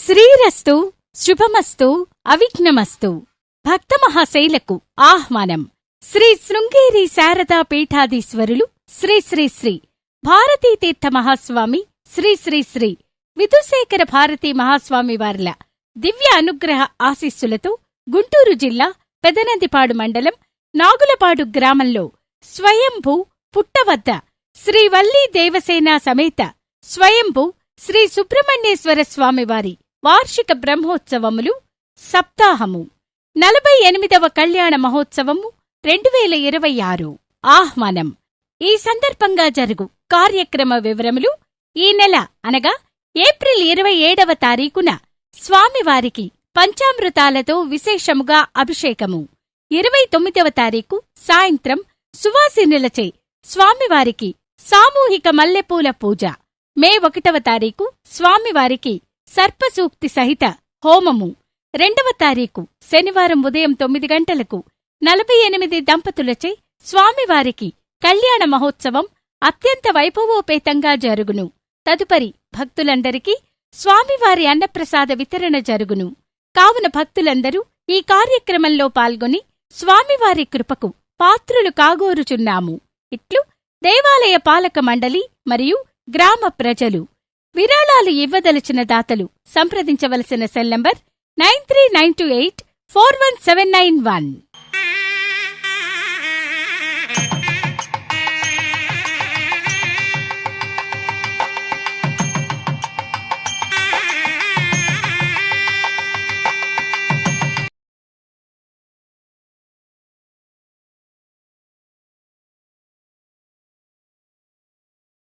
శ్రీరస్తు శుభమస్తు అవిఘ్నమస్తు. భక్త మహాశైలకు ఆహ్వానం. శ్రీ శృంగేరి శారదా పీఠాధీశ్వరులు శ్రీ శ్రీ శ్రీ భారతీతీర్థ మహాస్వామి శ్రీ శ్రీ శ్రీ విధుశేఖర భారతీ మహాస్వామి వార్ల దివ్య అనుగ్రహ ఆశీస్సులతో గుంటూరు జిల్లా పెదనందిపాడు మండలం నాగులపాడు గ్రామంలో స్వయంభూ పుట్టవద్ద శ్రీ వల్లీ దేవసేన సమేత స్వయంభూ శ్రీ సుబ్రహ్మణ్యేశ్వర స్వామివారి వార్షిక బ్రహ్మోత్సవములు సప్తాహము 48వ కళ్యాణ మహోత్సవము 2026 ఆహ్వానం. ఈ సందర్భంగా జరుగు కార్యక్రమ వివరములు ఈ నెల అనగా ఏప్రిల్ 27వ తారీఖున స్వామివారికి పంచామృతాలతో విశేషముగా అభిషేకము, 29వ తారీఖు సాయంత్రం సువాసినులచే స్వామివారికి సామూహిక మల్లెపూల పూజ, మే 1వ తారీఖు స్వామివారికి సర్పసూక్తి సహిత హోమము, 2వ తారీఖు శనివారం ఉదయం 9 గంటలకు 48 దంపతులచే స్వామివారికి కళ్యాణ మహోత్సవం అత్యంత వైభవోపేతంగా జరుగును. తదుపరి భక్తులందరికీ స్వామివారి అన్నప్రసాద వితరణ జరుగును. కావున భక్తులందరూ ఈ కార్యక్రమంలో పాల్గొని స్వామివారి కృపకు పాత్రులు కాగోరుచున్నాము. ఇట్లు దేవాలయ పాలక మండలి మరియు గ్రామ ప్రజలు. విరాళాలు ఇవ్వదలిచిన దాతలు సంప్రదించవలసిన సెల్ నంబర్ 9392841791.